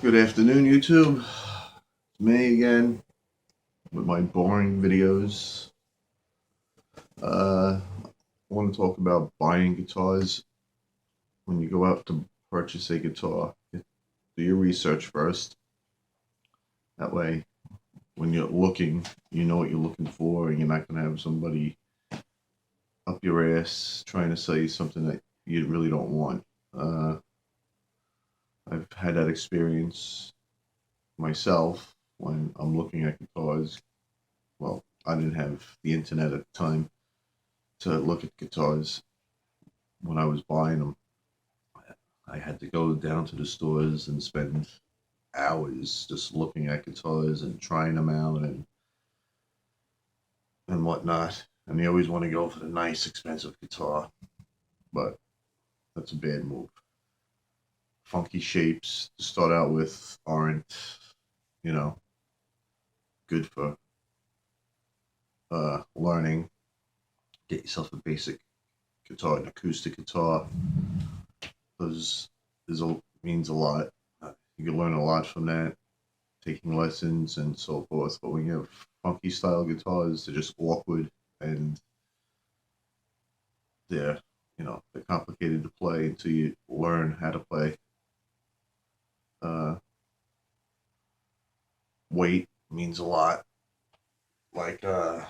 Good afternoon, YouTube. It's me again with my boring videos. I want to talk about buying guitars. When you go out to purchase a guitar, do your research first. That way, when you're looking, you know what you're looking for, and you're not going to have somebody up your ass trying to sell you something that you really don't want. Uh, I've had that experience myself when I'm looking at guitars. Well, I didn't have the internet at the time to look at guitars when I was buying them. I had to go down to the stores and spend hours just looking at guitars and trying them out and whatnot. And they always want to go for the nice, expensive guitar, but that's a bad move. Funky shapes to start out with aren't, you know, good for learning. Get yourself a basic guitar, an acoustic guitar. Those means a lot. You can learn a lot from that, taking lessons and so forth. But when you have funky style guitars, they're just awkward and they're complicated to play until you learn how to play. Uh, Weight means a lot. Like like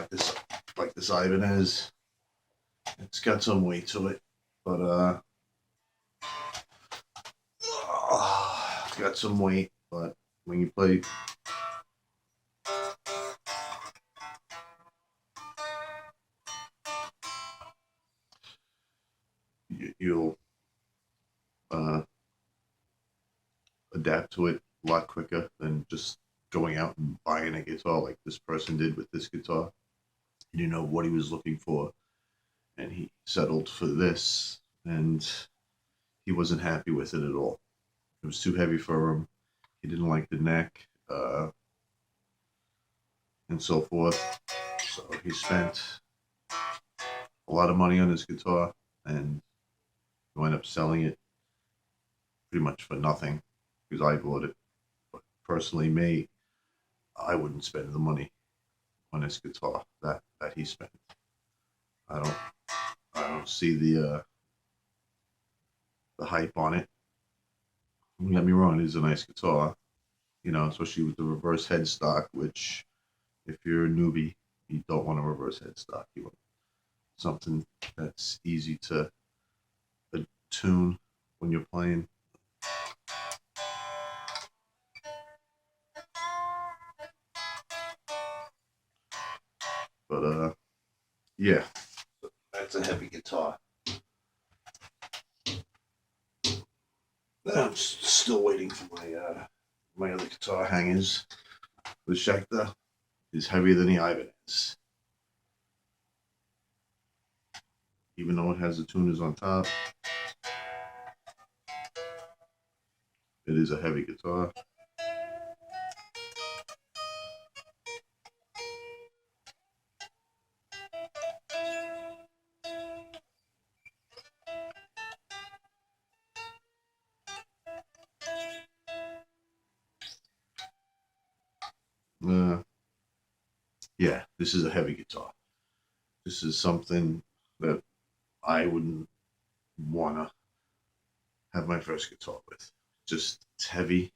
this like this Ibanez. It's got some weight to it, but it's got some weight. But when you play you'll uh, adapt to it a lot quicker than just going out and buying a guitar like this person did with this guitar. He didn't know what he was looking for, and he settled for this, and he wasn't happy with it at all. It was too heavy for him. He didn't like the neck, and so forth. So he spent a lot of money on his guitar, and wound up selling it pretty much for nothing because I bought it. But personally, me, I wouldn't spend the money on his guitar that he spent. I don't I don't see the hype on it. Don't get me wrong, it is a nice guitar, especially with the reverse headstock, which if you're a newbie, you don't want a reverse headstock. You want something that's easy to tune when you're playing. But yeah, that's a heavy guitar. I'm still waiting for my other guitar hangers. The Schecter is heavier than the Ibanez, even though it has the tuners on top. It is a heavy guitar. Uh, yeah, this is a heavy guitar. This is something that I wouldn't want to have my first guitar with. Just it's heavy.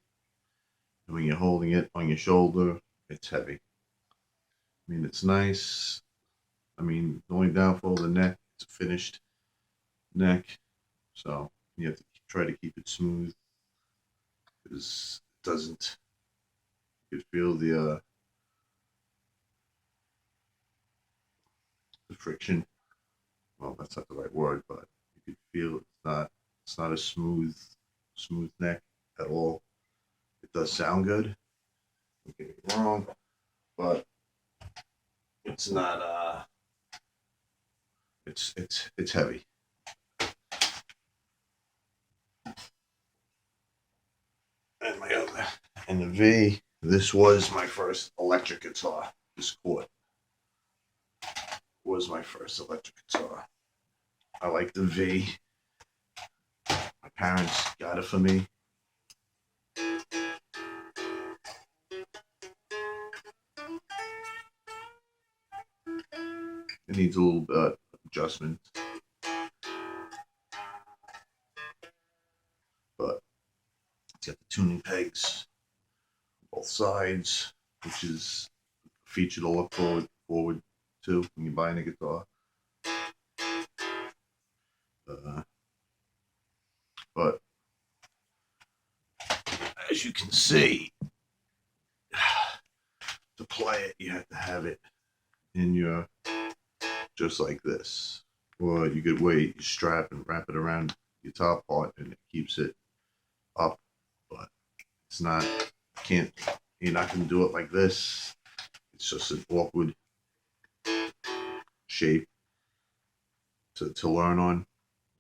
And when you're holding it on your shoulder, it's heavy. I mean, it's nice. I mean, the only downfall of the neck, it's a finished neck. So you have to try to keep it smooth because it doesn't. You could feel the friction. Well, that's not the right word, but you could feel it's not a smooth neck at all. It does sound good. Don't get me wrong, but it's not. It's heavy. And my other and the V. This was my first electric guitar. This Chord was my first electric guitar. I like the V. My parents got it for me. It needs a little bit of adjustment, but it's got the tuning pegs on both sides, which is a feature to look forward to when you're buying a guitar. But as you can see, to play it, you have to have it in your, just like this. Or you could wear your strap and wrap it around your top part and it keeps it up. But it's not, you're not going to do it like this. It's just an awkward shape to learn on.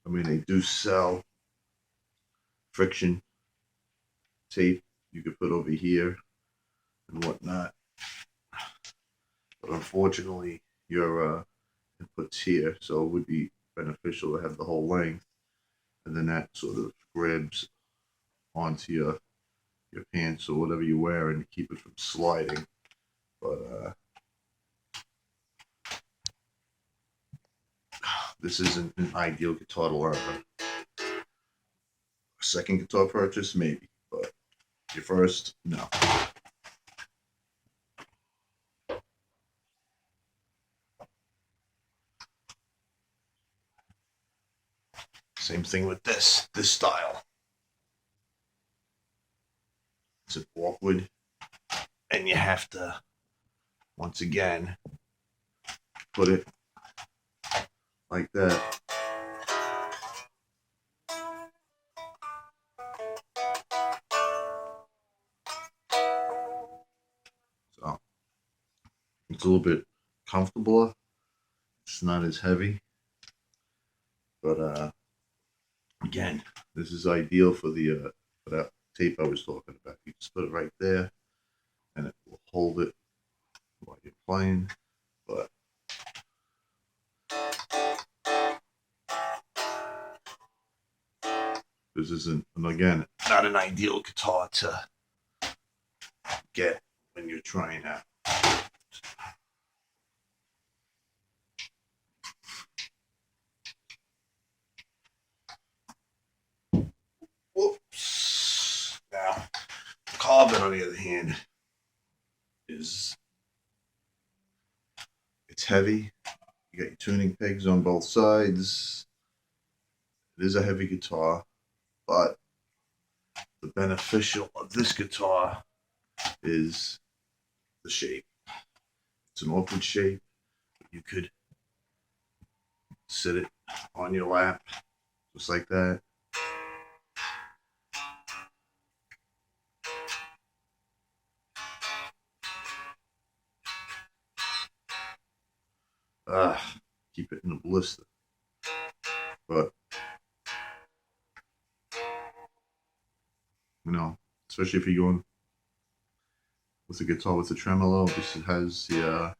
I mean, they do sell friction tape you could put over here and whatnot. But unfortunately, your inputs here, so it would be beneficial to have the whole length, and then that sort of grabs onto your pants or whatever you wear and keep it from sliding. But this isn't an ideal guitar to learn on. A second guitar purchase, maybe, but your first, no. Same thing with this style. It's awkward, and you have to, once again, put it like that. So it's a little bit comfortable. It's not as heavy, but again, this is ideal for that tape I was talking about. You just put it right there, and it will hold it while you're playing. But this isn't, and again, not an ideal guitar to get when you're trying out. Whoops. Now, the Carbon, on the other hand, it's heavy. You got your tuning pegs on both sides. It is a heavy guitar, but the beneficial of this guitar is the shape. It's an awkward shape. You could sit it on your lap, just like that. Keep it in a blister. But, you know, especially if you're going with a guitar with a tremolo, this has the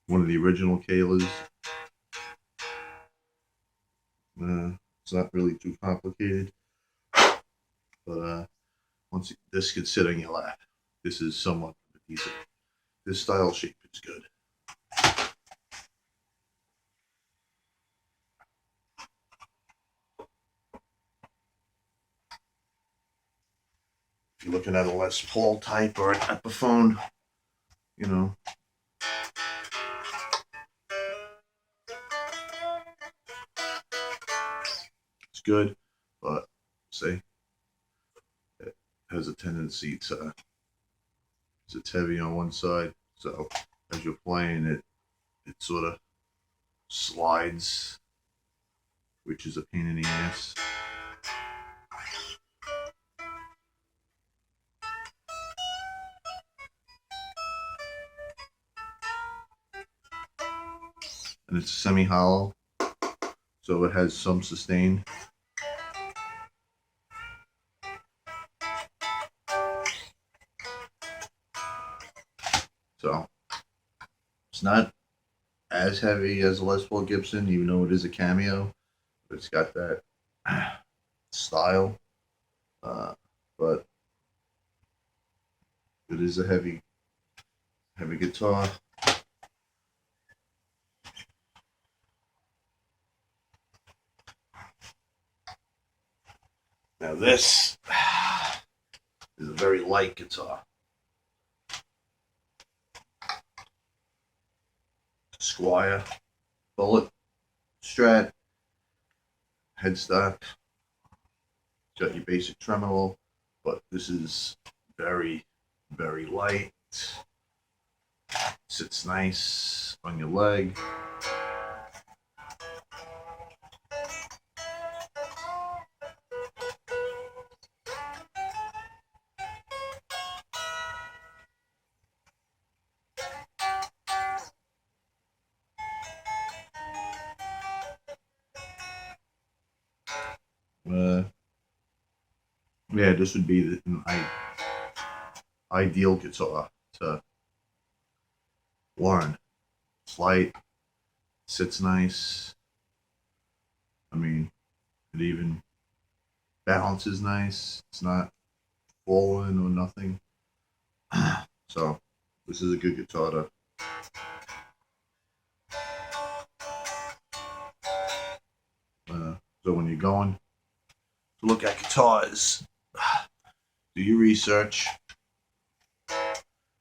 one of the original Kahles. It's not really too complicated, but once this could sit on your lap, this is somewhat decent. This style shape is good. If you're looking at a Les Paul type or an Epiphone, you know, it's good, but say it has a tendency to, it's heavy on one side, so as you're playing it, it sort of slides, which is a pain in the ass. And it's semi-hollow, so it has some sustain. So it's not as heavy as a Les Paul Gibson, even though it is a cameo. But it's got that style. Uh, but it is a heavy guitar. Now this is a very light guitar. Squire, bullet, Strat, headstock. Got your basic tremolo, but this is very, very light. Sits nice on your leg. Uh, yeah, this would be an ideal guitar to learn. It's light, sits nice. I mean, it even balances nice. It's not falling or nothing. So this is a good guitar to. So when you're going to look at guitars, do your research,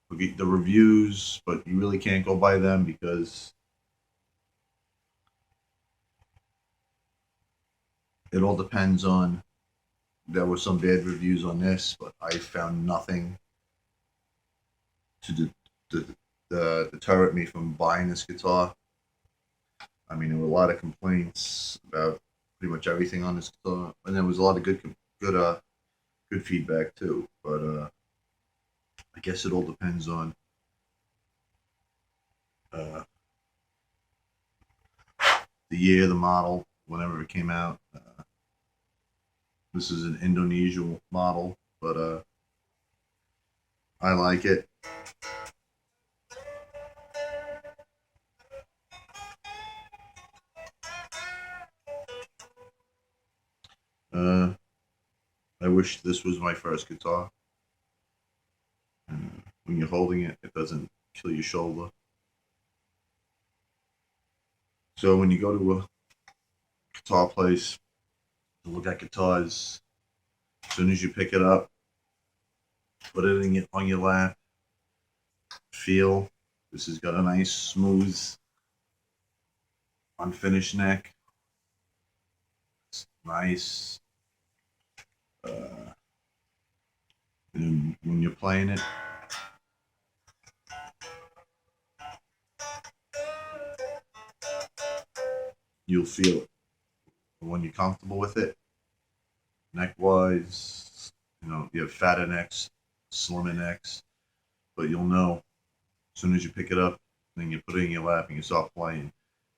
look at the reviews, but you really can't go by them because it all depends on. There were some bad reviews on this, but I found nothing to deter me from buying this guitar. I mean, there were a lot of complaints about pretty much everything on this guitar, and there was a lot of good feedback too. But I guess it all depends on uh, the year, the model, whenever it came out. This is an Indonesian model, but I like it. Uh, I wish this was my first guitar. When you're holding it, it doesn't kill your shoulder. So when you go to a guitar place to look at guitars, as soon as you pick it up, put it on your lap, feel. This has got a nice, smooth, unfinished neck. It's nice. And when you're playing it, you'll feel it. When you're comfortable with it, neck wise, you have fatter necks, slimmer necks, but you'll know as soon as you pick it up and you put it in your lap and you start playing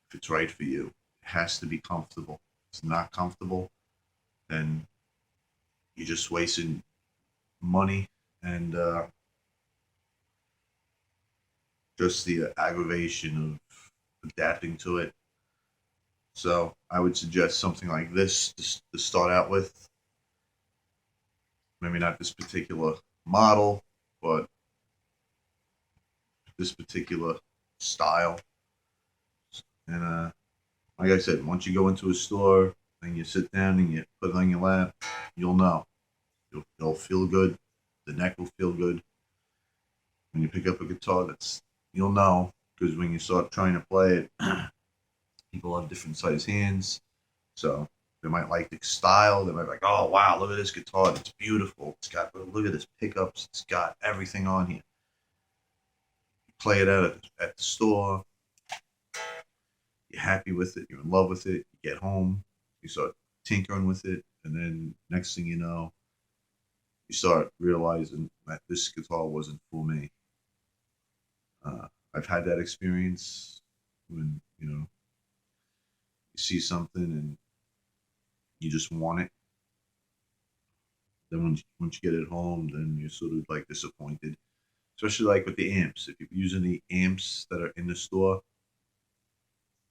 if it's right for you. It has to be comfortable. If it's not comfortable, then you're just wasting money and just the aggravation of adapting to it. So I would suggest something like this to start out with. Maybe not this particular model, but this particular style. And like I said, once you go into a store and you sit down and you put it on your lap, you'll know. It'll feel good. The neck will feel good. When you pick up a guitar, you'll know because when you start trying to play it, people have different size hands, so they might like the style. They might be like, "Oh wow, look at this guitar! It's beautiful. Look at this pickups. It's got everything on here." You play it out at the store. You're happy with it. You're in love with it. You get home. You start tinkering with it, and then next thing you know, you start realizing that this guitar wasn't for me. I've had that experience when you see something and you just want it. Then once you get it home, then you're sort of like disappointed, especially like with the amps. If you're using the amps that are in the store,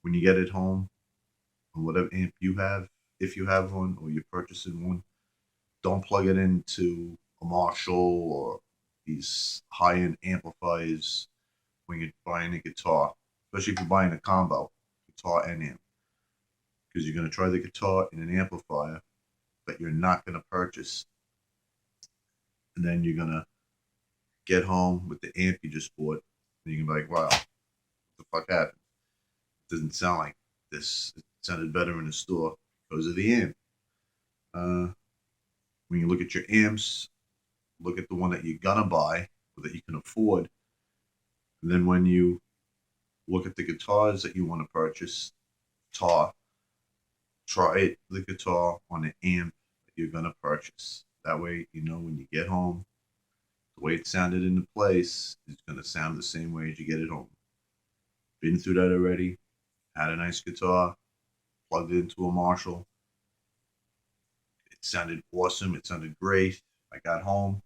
when you get it home, on whatever amp you have, if you have one or you're purchasing one, don't plug it into a Marshall or these high-end amplifiers when you're buying a guitar, especially if you're buying a combo, guitar and amp, because you're going to try the guitar in an amplifier that you're not going to purchase, and then you're going to get home with the amp you just bought, and you're going to be like, wow, what the fuck happened? It doesn't sound like this. It sounded better in the store because of the amp. When you look at your amps, look at the one that you're going to buy or that you can afford. And then when you look at the guitars that you want to purchase, try the guitar on the amp that you're going to purchase. That way, you know when you get home, the way it sounded in the place is going to sound the same way as you get it home. Been through that already. Had a nice guitar, plugged it into a Marshall. It sounded awesome. It sounded great. I got home.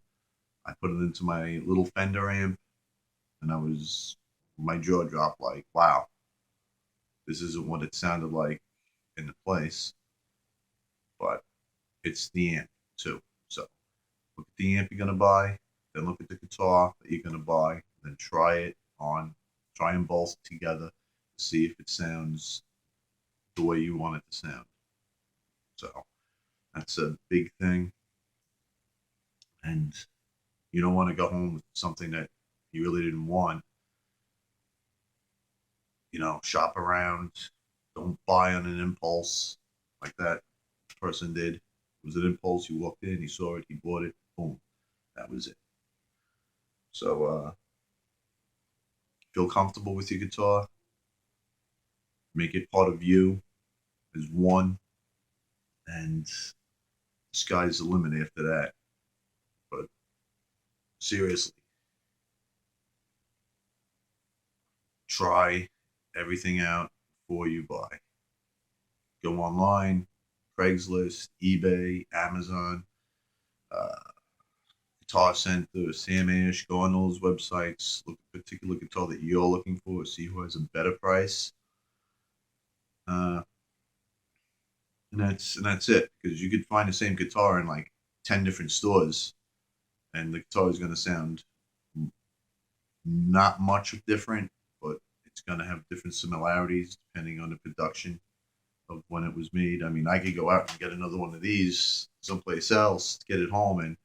I put it into my little Fender amp, and my jaw dropped like, wow, this isn't what it sounded like in the place, but it's the amp too. So look at the amp you're gonna buy, then look at the guitar that you're gonna buy, then try them both together to see if it sounds the way you want it to sound. So that's a big thing, and you don't want to go home with something that you really didn't want. Shop around. Don't buy on an impulse like that person did. It was an impulse. He walked in, he saw it, he bought it, boom, that was it. So feel comfortable with your guitar. Make it part of you as one, and the sky's the limit after that. But seriously, try everything out before you buy. Go online, Craigslist, eBay, Amazon, uh, Guitar Center, Sam Ash. Go on those websites. Look at a particular guitar that you're looking for. See who has a better price. Uh, and that's it. Because you could find the same guitar in like 10 different stores, and the guitar is going to sound not much different, but it's going to have different similarities depending on the production of when it was made. I mean, I could go out and get another one of these someplace else, get it home, and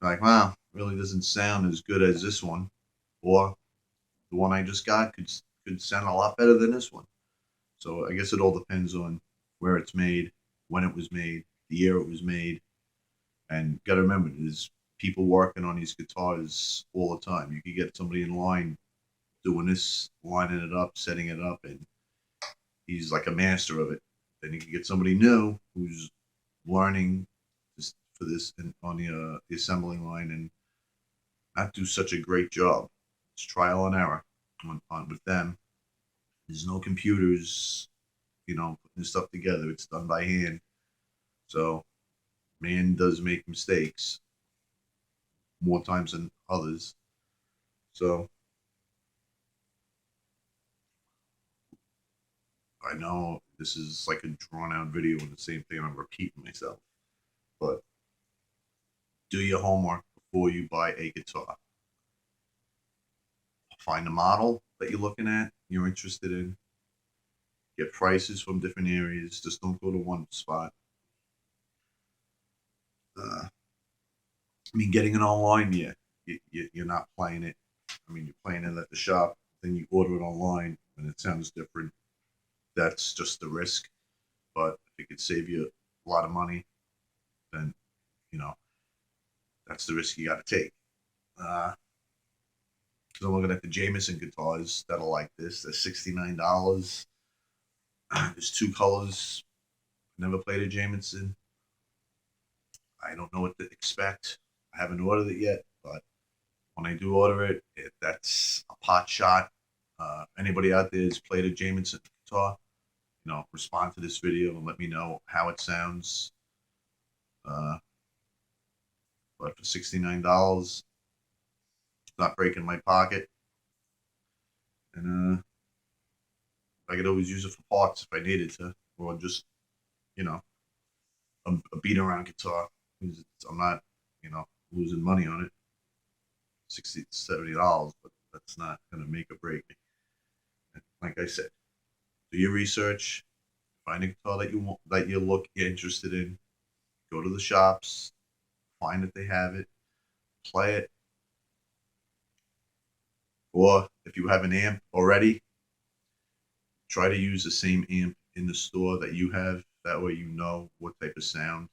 like, wow, really doesn't sound as good as this one, or the one I just got could sound a lot better than this one. So I guess it all depends on where it's made, when it was made, the year it was made, and got to remember, there's people working on these guitars all the time. You could get somebody in line doing this, lining it up, setting it up, and he's like a master of it. Then you can get somebody new who's learning for this and on the assembling line and not do such a great job. It's trial and error with them. There's no computers, putting this stuff together. It's done by hand. So man does make mistakes more times than others. So I know this is like a drawn out video and the same thing I'm repeating myself. But do your homework before you buy a guitar. Find a model that you're looking at, you're interested in. Get prices from different areas. Just don't go to one spot. I mean, getting it online, yeah, you're not playing it. I mean, you're playing it at the shop, then you order it online, and it sounds different. That's just the risk. But if it could save you a lot of money, then you know that's the risk you got to take. Because I'm looking at the Jameson guitars that are like this. They're $69. There's two colors. Never played a Jameson. I don't know what to expect. I haven't ordered it yet, but when I do order it, that's a pot shot. Anybody out there who's played a Jameson guitar, respond to this video and let me know how it sounds. But for $69, it's not breaking my pocket. And I could always use it for parts if I needed to, or just, you know, a beat around guitar. I'm not, losing money on it. $60 to $70, but that's not gonna make or break me. Like I said, do your research, find a guitar that you want, that you're interested in. Go to the shops, find that they have it, play it. Or if you have an amp already, try to use the same amp in the store that you have. That way you know what type of sound.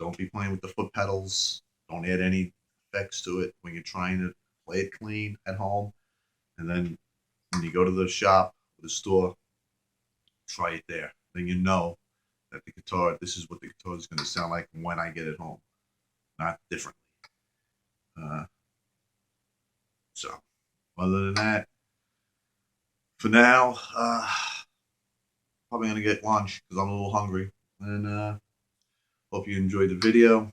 Don't be playing with the foot pedals. Don't add any effects to it when you're trying to play it clean at home. And then when you go to the shop or the store, try it there. Then you know that this is what the guitar is going to sound like when I get it home, not differently. So, other than that, for now, probably going to get lunch because I'm a little hungry. And hope you enjoyed the video.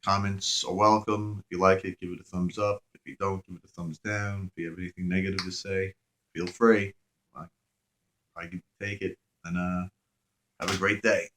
Comments are welcome. If you like it, give it a thumbs up. If you don't, give it a thumbs down. If you have anything negative to say, feel free. I can take it. And have a great day.